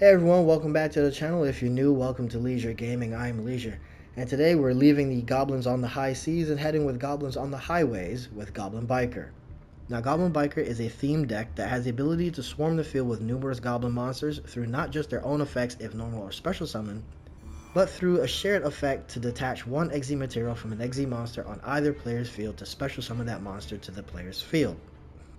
Hey everyone, welcome back to the channel. If you're new, welcome to Leisure Gaming. I'm Leisure. And today we're leaving the goblins on the high seas and heading with goblins on the highways with Goblin Biker. Now, Goblin Biker is a themed deck that has the ability to swarm the field with numerous goblin monsters through not just their own effects if normal or special summon, but through a shared effect to detach one XZ material from an XZ monster on either player's field to special summon that monster to the player's field.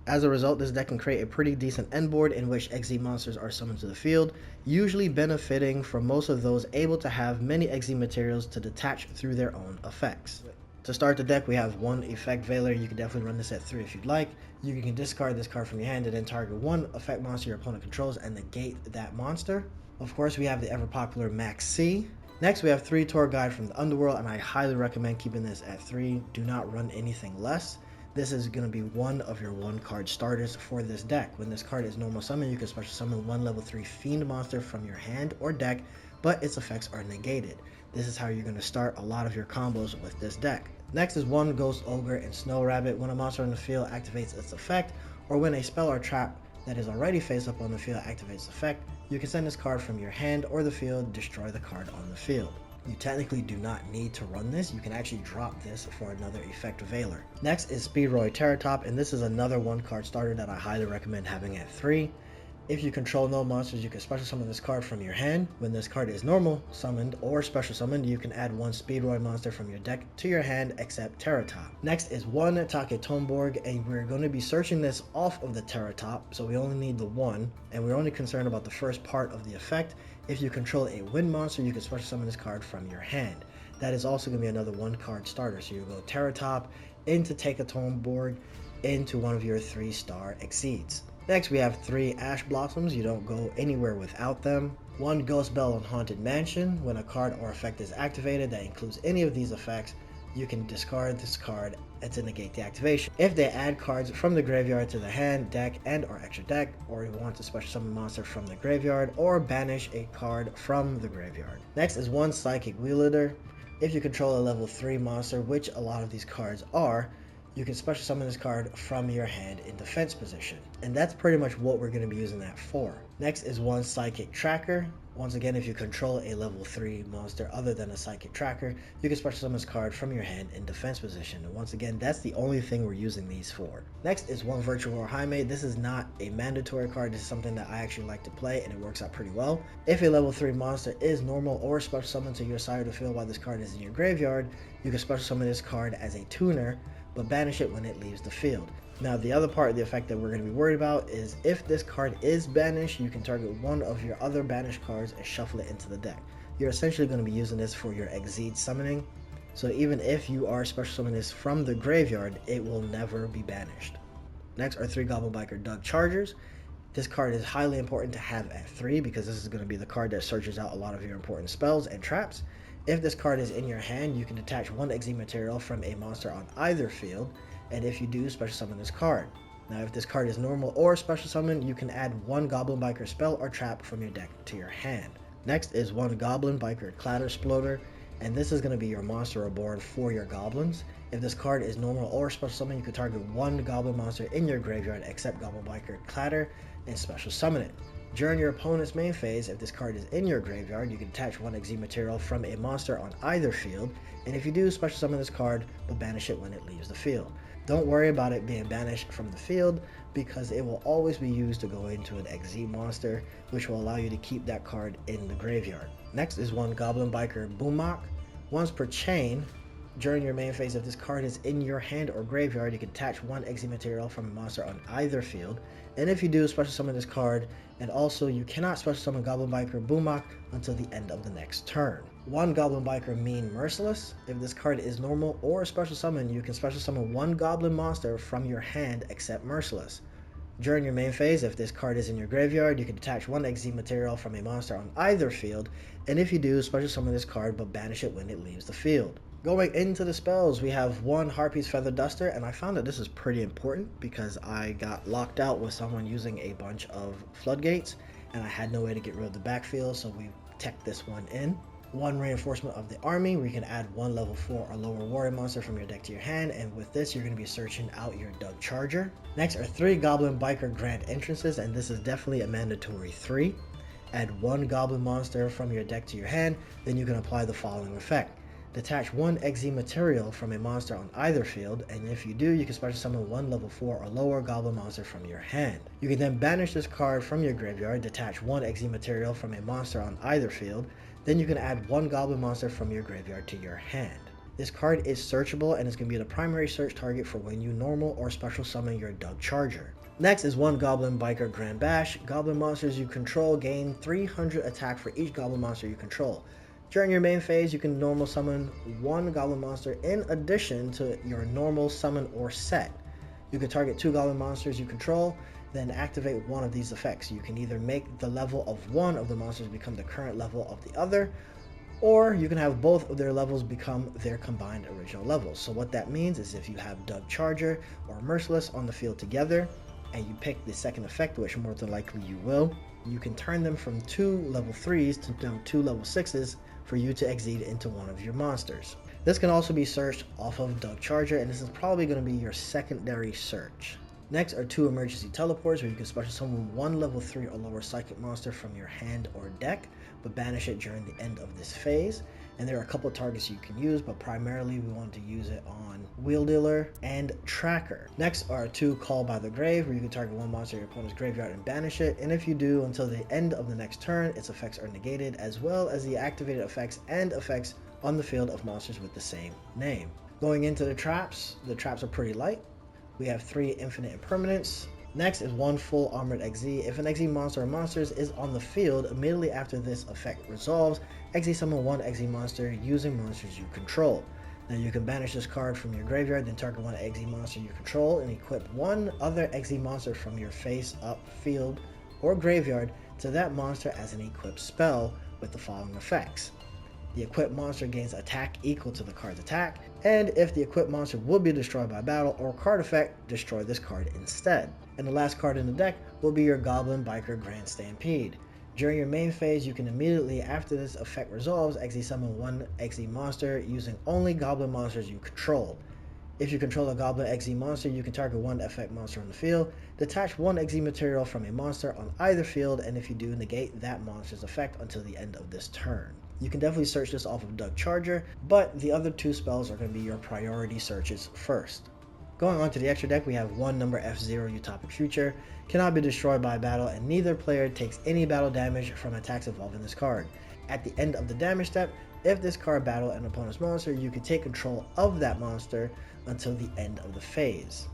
As a result, this deck can create a pretty decent end board in which XZ monsters are summoned to the field, usually benefiting from most of those able to have many XZ materials to detach through their own effects. To start the deck, we have one Effect Veiler. You can definitely run this at 3 if you'd like. You can discard this card from your hand and then target one effect monster your opponent controls and negate that monster. Of course, we have the ever popular Max C. Next, we have 3 Tour Guide from the Underworld, and I highly recommend keeping this at 3. Do not run anything less. This is going to be one of your 1-card starters for this deck. When this card is normal summon, you can special summon one level 3 Fiend monster from your hand or deck, but its effects are negated. This is how you're going to start a lot of your combos with this deck. Next is 1 Ghost Ogre and Snow Rabbit. When a monster on the field activates its effect, or when a spell or trap that is already face up on the field activates effect, you can send this card from your hand or the field, destroy the card on the field. You technically do not need to run this. You can actually drop this for another Effect Veiler. Next is Speedroid Terratop, and this is another 1-card starter that I highly recommend having at 3. If you control no monsters, you can special summon this card from your hand. When this card is normal summoned or special summoned, you can add 1 Speedroid monster from your deck to your hand except Terratop. Next is 1 Taketomborg, and we're going to be searching this off of the Terratop, so we only need the 1, and we're only concerned about the first part of the effect. If you control a wind monster, you can special summon this card from your hand. That is also going to be another 1-card starter, so you go Terratop into Taketomborg into one of your 3-star Exceeds. Next, we have 3 Ash Blossoms. You don't go anywhere without them. 1 Ghost Bell on Haunted Mansion. When a card or effect is activated that includes any of these effects, you can discard this card and to negate the activation. If they add cards from the graveyard to the hand, deck, and or extra deck, or you want to special summon a monster from the graveyard, or banish a card from the graveyard. Next is 1 Psychic Wielder. If you control a level 3 monster, which a lot of these cards are, you can special summon this card from your hand in defense position. And that's pretty much what we're going to be using that for. Next is 1 Psychic Tracker. Once again, if you control a level 3 monster other than a Psychic Tracker, you can special summon this card from your hand in defense position. And once again, that's the only thing we're using these for. Next is 1 Virtual War Jaime. This is not a mandatory card. This is something that I actually like to play, and it works out pretty well. If a level 3 monster is normal or special summoned to your side of the field while this card is in your graveyard, you can special summon this card as a tuner, but banish it when it leaves the field. Now, the other part of the effect that we're going to be worried about is if this card is banished, you can target one of your other banished cards and shuffle it into the deck. You're essentially going to be using this for your Exceed summoning, so even if you are special summoning this from the graveyard, it will never be banished. Next are 3 Goblin Biker Deck Chargers. This card is highly important to have at 3 because this is going to be the card that searches out a lot of your important spells and traps. If this card is in your hand, you can detach 1 XZ material from a monster on either field, and if you do, special summon this card. Now, if this card is normal or special summon, you can add 1 Goblin Biker spell or trap from your deck to your hand. Next is 1 Goblin Biker Clatter Exploder, and this is going to be your monster reborn for your goblins. If this card is normal or special summon, you can target 1 goblin monster in your graveyard except Goblin Biker Clatter and special summon it. During your opponent's main phase, if this card is in your graveyard, you can attach 1 XZ material from a monster on either field, and if you do, special summon this card, but banish it when it leaves the field. Don't worry about it being banished from the field, because it will always be used to go into an XZ monster, which will allow you to keep that card in the graveyard. Next is 1 Goblin Biker Gabonga. Once per chain, during your main phase, if this card is in your hand or graveyard, you can attach 1 XZ material from a monster on either field, and if you do, special summon this card, and also you cannot special summon Goblin Biker Gabonga until the end of the next turn. 1 Goblin Biker Mean Merciless. If this card is normal or special summon, you can special summon 1 goblin monster from your hand except Merciless. During your main phase, if this card is in your graveyard, you can detach 1 XZ material from a monster on either field, and if you do, special summon this card but banish it when it leaves the field. Going into the spells, we have 1 Harpy's Feather Duster, and I found that this is pretty important because I got locked out with someone using a bunch of floodgates, and I had no way to get rid of the backfield, so we teched this one in. 1 Reinforcement of the Army, where you can add 1 level 4 or lower warrior monster from your deck to your hand, and with this you're going to be searching out your Dug Charger. Next are 3 Goblin Biker Grand Entrances, and this is definitely a mandatory 3. add one Goblin monster from your deck to your hand, then you can apply the following effect. Detach one XZ material from a monster on either field, and if you do, you can special summon one level 4 or lower Goblin monster from your hand. You can then banish this card from your graveyard, detach one XZ material from a monster on either field, then you can add one Goblin monster from your graveyard to your hand. This card is searchable and is going to be the primary search target for when you normal or special summon your Dug Charger. Next is one Goblin Biker Grand Bash. Goblin monsters you control gain 300 attack for each Goblin monster you control. During your main phase, you can normal summon one Goblin monster in addition to your normal summon or set. You can target two Goblin monsters you control, then activate one of these effects. You can either make the level of one of the monsters become the current level of the other, or you can have both of their levels become their combined original levels. So what that means is if you have Dug Charger or Merciless on the field together, and you pick the second effect, which more than likely you will, you can turn them from two level 3s to now two level 6s for you to exceed into one of your monsters. This can also be searched off of Dug Charger, and this is probably going to be your secondary search. Next are two emergency teleports where you can special summon one level 3 or lower psychic monster from your hand or deck, but banish it during the end of this phase. And there are a couple of targets you can use, but primarily we want to use it on Wheel Dealer and Tracker. Next are two Call by the Grave, where you can target one monster in your opponent's graveyard and banish it, and if you do, until the end of the next turn, its effects are negated, as well as the activated effects and effects on the field of monsters with the same name. Going into the traps are pretty light. We have 3 infinite impermanents. Next is one full armored XZ. If an XZ monster or monsters is on the field, immediately after this effect resolves, XZ summon one XZ monster using monsters you control. Now you can banish this card from your graveyard, then target one XZ monster you control and equip one other XZ monster from your face-up field or graveyard to that monster as an equipped spell with the following effects. The equipped monster gains attack equal to the card's attack, and if the equipped monster will be destroyed by battle or card effect, destroy this card instead. And the last card in the deck will be your Goblin Biker Grand Stampede. During your main phase, you can immediately, after this effect resolves, XZ summon one XZ monster using only Goblin monsters you control. If you control a Goblin XZ monster, you can target one effect monster on the field, detach one XZ material from a monster on either field, and if you do, negate that monster's effect until the end of this turn. You can definitely search this off of Dug Charger, but the other two spells are going to be your priority searches first. Going on to the extra deck, we have one number F0 Utopic Future, cannot be destroyed by battle, and neither player takes any battle damage from attacks involving this card. At the end of the damage step, if this card battle an opponent's monster, you can take control of that monster until the end of the phase.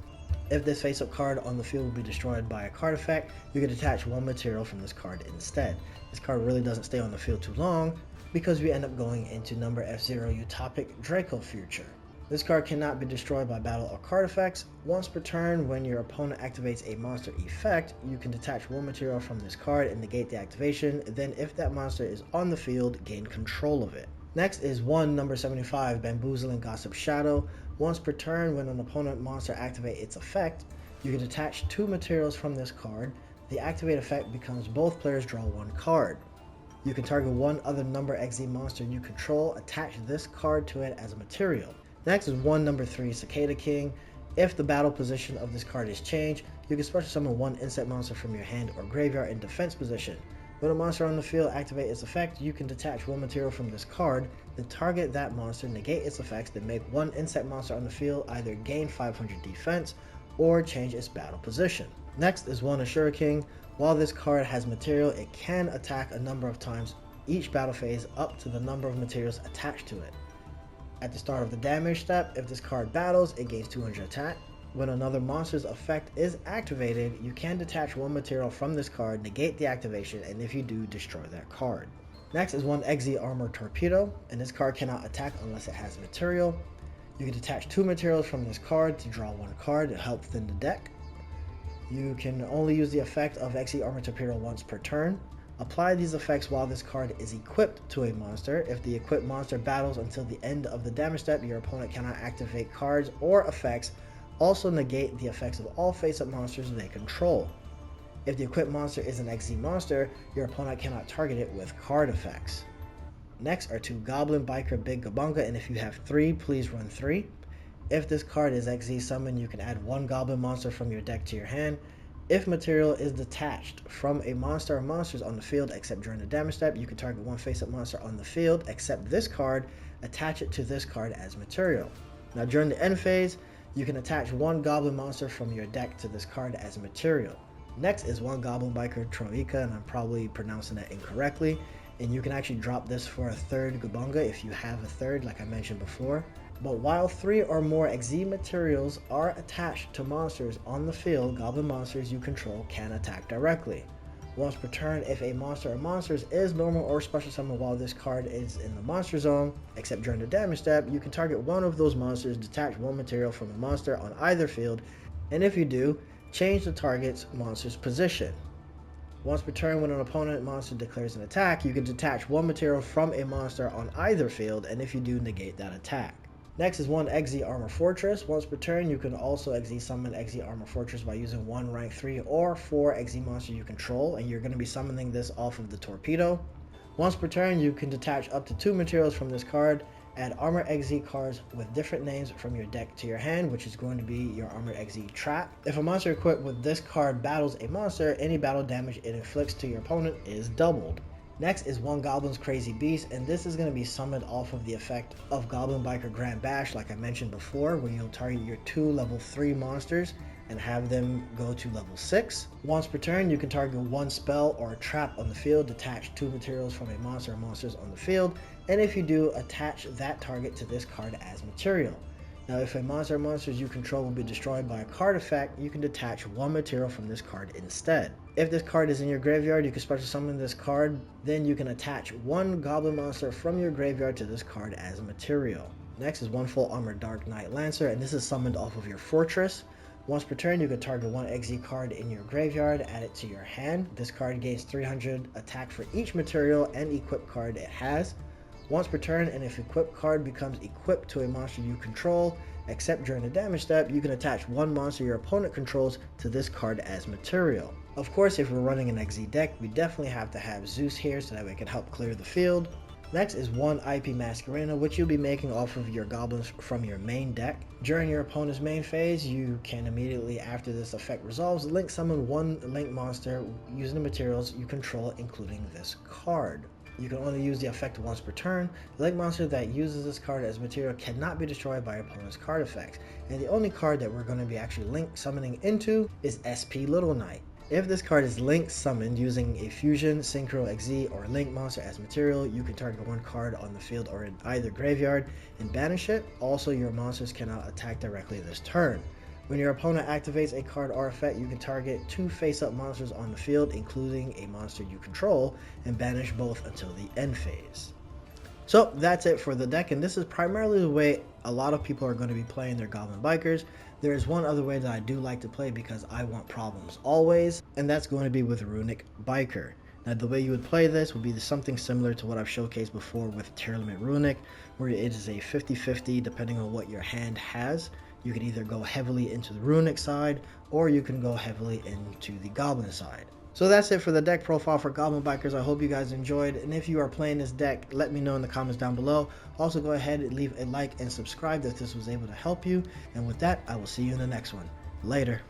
If this face-up card on the field will be destroyed by a card effect, you can detach one material from this card instead. This card really doesn't stay on the field too long, because we end up going into number F0 Utopic Draco Future. This card cannot be destroyed by battle or card effects. Once per turn, when your opponent activates a monster effect, you can detach one material from this card and negate the activation. Then if that monster is on the field, gain control of it. Next is one number 75 Bamboozling Gossip Shadow. Once per turn, when an opponent monster activates its effect, you can detach two materials from this card. The activate effect becomes both players draw one card. You can target one other number XZ monster you control, attach this card to it as a material. Next is one number 3 Cicada King. If the battle position of this card is changed, you can special summon one insect monster from your hand or graveyard in defense position. When a monster on the field activates its effect, you can detach one material from this card, then target that monster, negate its effects, then make one insect monster on the field either gain 500 defense or change its battle position. Next is one Ashura King. While this card has material, it can attack a number of times each battle phase up to the number of materials attached to it. At the start of the damage step, if this card battles, it gains 200 attack. When another monster's effect is activated, you can detach one material from this card, negate the activation, and if you do, destroy that card. Next is one XZ Armor Torpedo, and this card cannot attack unless it has material. You can detach two materials from this card to draw one card to help thin the deck. You can only use the effect of XZ Armor Torpedo once per turn. Apply these effects while this card is equipped to a monster. If the equipped monster battles until the end of the damage step, your opponent cannot activate cards or effects. Also negate the effects of all face-up monsters they control. If the equipped monster is an XZ monster, your opponent cannot target it with card effects. Next are two Goblin Biker Gabonga, and if you have 3, please run 3. If this card is XZ summoned, you can add one Goblin monster from your deck to your hand. If material is detached from a monster or monsters on the field except during the damage step, you can target one face-up monster on the field except this card, attach it to this card as material. Now during the end phase, you can attach one goblin monster from your deck to this card as material. Next is one Goblin Biker Troika, and I'm probably pronouncing that incorrectly, and you can actually drop this for a third Gabonga if you have a third, like I mentioned before. But while 3 or more XZ materials are attached to monsters on the field, goblin monsters you control can attack directly. Once per turn, if a monster or monsters is normal or special summon while this card is in the monster zone, except during the damage step, you can target one of those monsters, detach one material from a monster on either field, and if you do, change the target's monster's position. Once per turn, when an opponent monster declares an attack, you can detach one material from a monster on either field, and if you do, negate that attack. Next is one XZ Armor Fortress. Once per turn, you can also XZ summon XZ Armor Fortress by using one rank 3 or 4 XZ monster you control, and you're going to be summoning this off of the Torpedo. Once per turn, you can detach up to 2 materials from this card, add Armor XZ cards with different names from your deck to your hand, which is going to be your Armor XZ Trap. If a monster equipped with this card battles a monster, any battle damage it inflicts to your opponent is doubled. Next is one Goblin's Crazy Beast, and this is going to be summoned off of the effect of Goblin Biker Grand Bash, like I mentioned before, where you'll target your 2 level 3 monsters and have them go to level 6. Once per turn, you can target one spell or a trap on the field, detach 2 materials from a monster or monsters on the field, and if you do, attach that target to this card as material. Now, if a monster or monsters you control will be destroyed by a card effect, you can detach one material from this card instead. If this card is in your graveyard, you can special summon this card, then you can attach one goblin monster from your graveyard to this card as a material. Next is one full armor Dark Knight Lancer, and this is summoned off of your fortress. Once per turn, you can target one XZ card in your graveyard, add it to your hand. This card gains 300 attack for each material and equip card it has. Once per turn, and if equipped card becomes equipped to a monster you control, except during the damage step, you can attach one monster your opponent controls to this card as material. Of course, if we're running an XZ deck, we definitely have to have Zeus here so that we can help clear the field. Next is one IP Masquerena, which you'll be making off of your goblins from your main deck. During your opponent's main phase, you can immediately after this effect resolves, link summon one link monster using the materials you control, including this card. You can only use the effect once per turn. The link monster that uses this card as material cannot be destroyed by your opponent's card effects. And the only card that we're going to be actually link summoning into is SP Little Knight. If this card is link summoned using a Fusion, Synchro XZ, or Link monster as material, you can target one card on the field or in either graveyard and banish it. Also, your monsters cannot attack directly this turn. When your opponent activates a card or effect, you can target 2 face-up monsters on the field, including a monster you control, and banish both until the end phase. So that's it for the deck, and this is primarily the way a lot of people are going to be playing their Goblin Bikers. There is one other way that I do like to play because I want problems always, and that's going to be with Runic Biker. Now, the way you would play this would be something similar to what I've showcased before with Tier Limit Runic, where it is a 50-50 depending on what your hand has. You can either go heavily into the Runic side, or you can go heavily into the Goblin side. So that's it for the deck profile for Goblin Bikers. I hope you guys enjoyed, and if you are playing this deck, let me know in the comments down below. Also, go ahead and leave a like and subscribe if this was able to help you, and with that, I will see you in the next one. Later.